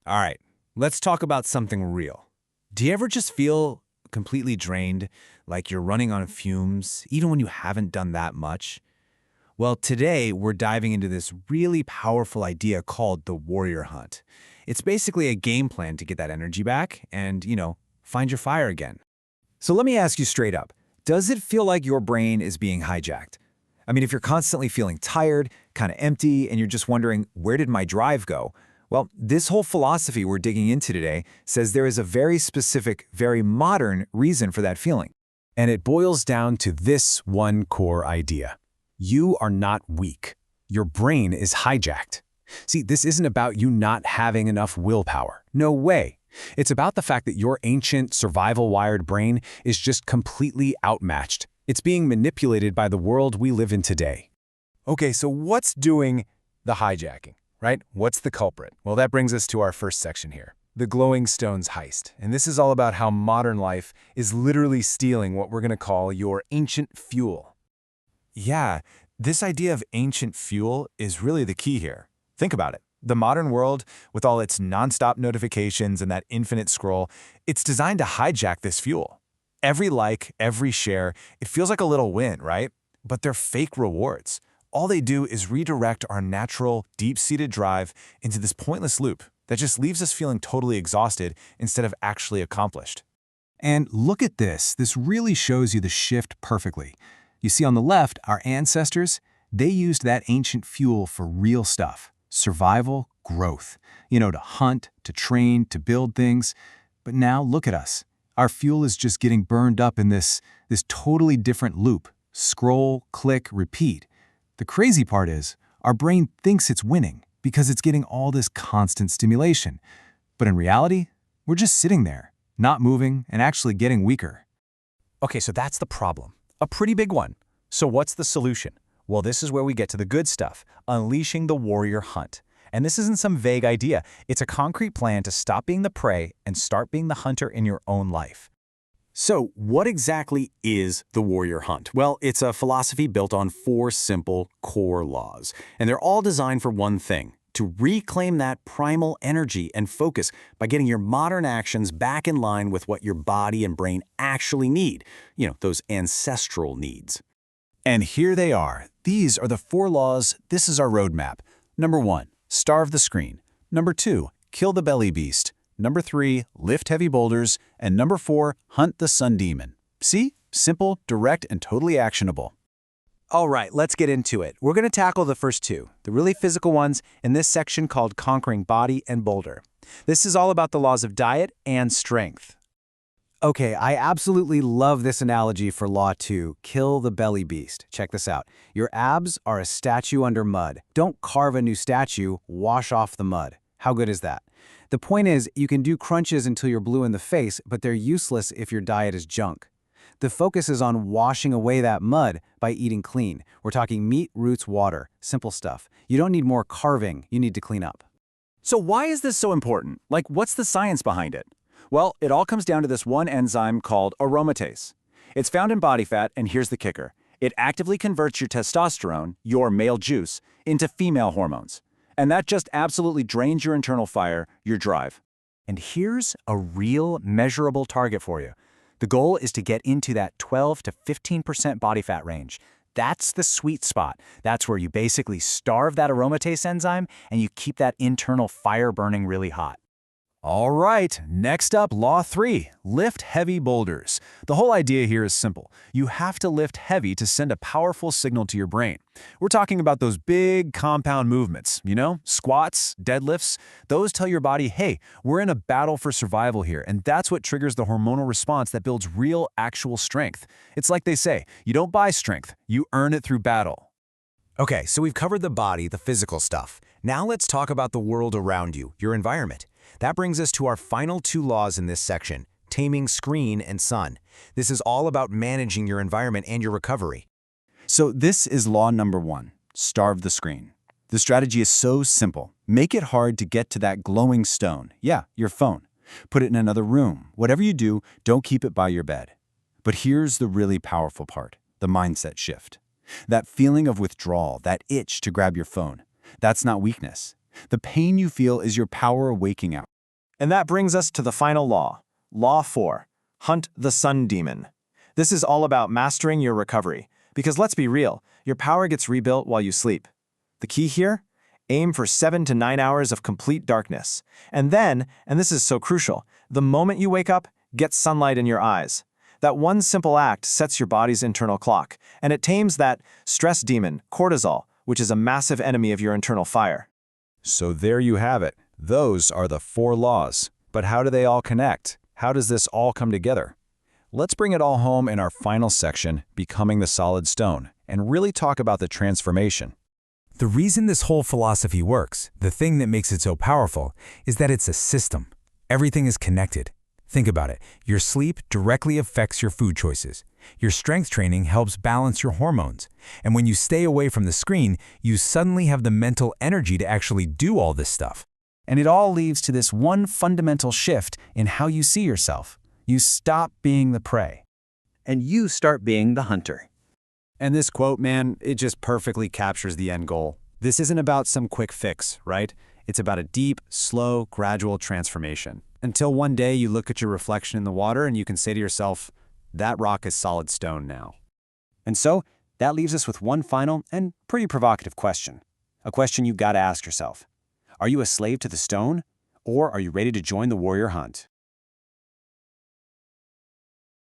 All right, let's talk about something real. Do you ever just feel completely drained, like you're running on fumes, even when you haven't done that much? Well, today we're diving into this really powerful idea called the warrior hunt. It's basically a game plan to get that energy back and, find your fire again. So let me ask you straight up, does it feel like your brain is being hijacked? I mean, if you're constantly feeling tired, kind of empty, and you're just wondering, where did my drive go? Well, this whole philosophy we're digging into today says there is a very specific, very modern reason for that feeling. And it boils down to this one core idea. You are not weak. Your brain is hijacked. See, this isn't about you not having enough willpower. No way. It's about the fact that your ancient, survival-wired brain is just completely outmatched. It's being manipulated by the world we live in today. Okay, so what's doing the hijacking, right? What's the culprit? Well, that brings us to our first section here, the glowing stones heist. And this is all about how modern life is literally stealing what we're going to call your ancient fuel. Yeah, this idea of ancient fuel is really the key here. Think about it. The modern world, with all its nonstop notifications and that infinite scroll, it's designed to hijack this fuel. Every like, every share, it feels like a little win, right? But they're fake rewards. All they do is redirect our natural, deep-seated drive into this pointless loop that just leaves us feeling totally exhausted instead of actually accomplished. And look at this. This really shows you the shift perfectly. You see on the left, our ancestors, they used that ancient fuel for real stuff. Survival, growth. To hunt, to train, to build things. But now look at us. Our fuel is just getting burned up in this totally different loop. Scroll, click, repeat. The crazy part is, our brain thinks it's winning because it's getting all this constant stimulation. But in reality, we're just sitting there, not moving and actually getting weaker. Okay, so that's the problem. A pretty big one. So what's the solution? Well, this is where we get to the good stuff, unleashing the warrior hunt. And this isn't some vague idea. It's a concrete plan to stop being the prey and start being the hunter in your own life. So what exactly is the warrior hunt? Well, it's a philosophy built on 4 simple core laws. And they're all designed for one thing: to reclaim that primal energy and focus by getting your modern actions back in line with what your body and brain actually need. Those ancestral needs. And here they are. These are the 4 laws. This is our roadmap. Number 1, starve the screen. Number 2, kill the belly beast. Number 3, lift heavy boulders. And number 4, hunt the sun demon. See? Simple, direct, and totally actionable. All right, let's get into it. We're going to tackle the first 2, the really physical ones, in this section called Conquering Body and Boulder. This is all about the laws of diet and strength. Okay, I absolutely love this analogy for Law 2, kill the belly beast. Check this out. Your abs are a statue under mud. Don't carve a new statue, wash off the mud. How good is that? The point is, you can do crunches until you're blue in the face, but they're useless if your diet is junk. The focus is on washing away that mud by eating clean. We're talking meat, roots, water. Simple stuff. You don't need more carving, you need to clean up. So why is this so important? What's the science behind it? Well, it all comes down to this one enzyme called aromatase. It's found in body fat, and here's the kicker. It actively converts your testosterone, your male juice, into female hormones. And that just absolutely drains your internal fire, your drive. And here's a real measurable target for you. The goal is to get into that 12 to 15% body fat range. That's the sweet spot. That's where you basically starve that aromatase enzyme and you keep that internal fire burning really hot. All right, next up, Law 3, lift heavy boulders. The whole idea here is simple. You have to lift heavy to send a powerful signal to your brain. We're talking about those big compound movements, squats, deadlifts. Those tell your body, hey, we're in a battle for survival here, and that's what triggers the hormonal response that builds real, actual strength. It's like they say, you don't buy strength, you earn it through battle. Okay, so we've covered the body, the physical stuff. Now let's talk about the world around you, your environment. That brings us to our final 2 laws in this section, taming screen and sun. This is all about managing your environment and your recovery. So this is law number 1, starve the screen. The strategy is so simple. Make it hard to get to that glowing stone. Yeah, your phone. Put it in another room. Whatever you do, don't keep it by your bed. But here's the really powerful part, the mindset shift. That feeling of withdrawal, that itch to grab your phone, that's not weakness. The pain you feel is your power waking up. And that brings us to the final law. Law 4. Hunt the sun demon. This is all about mastering your recovery, because let's be real, your power gets rebuilt while you sleep. The key here? Aim for 7 to 9 hours of complete darkness. And then, and this is so crucial, the moment you wake up, get sunlight in your eyes. That one simple act sets your body's internal clock, and it tames that stress demon, cortisol, which is a massive enemy of your internal fire. So there you have it. Those are the 4 laws. But how do they all connect? How does this all come together? Let's bring it all home in our final section, Becoming the Solid Stone, and really talk about the transformation. The reason this whole philosophy works, the thing that makes it so powerful, is that it's a system. Everything is connected. Think about it. Your sleep directly affects your food choices. Your strength training helps balance your hormones. And when you stay away from the screen, you suddenly have the mental energy to actually do all this stuff. And it all leads to this one fundamental shift in how you see yourself. You stop being the prey. And you start being the hunter. And this quote, man, it just perfectly captures the end goal. This isn't about some quick fix, right? It's about a deep, slow, gradual transformation. Until one day you look at your reflection in the water and you can say to yourself, that rock is solid stone now. And so, that leaves us with one final and pretty provocative question. A question you've got to ask yourself. Are you a slave to the stone, or are you ready to join the warrior hunt?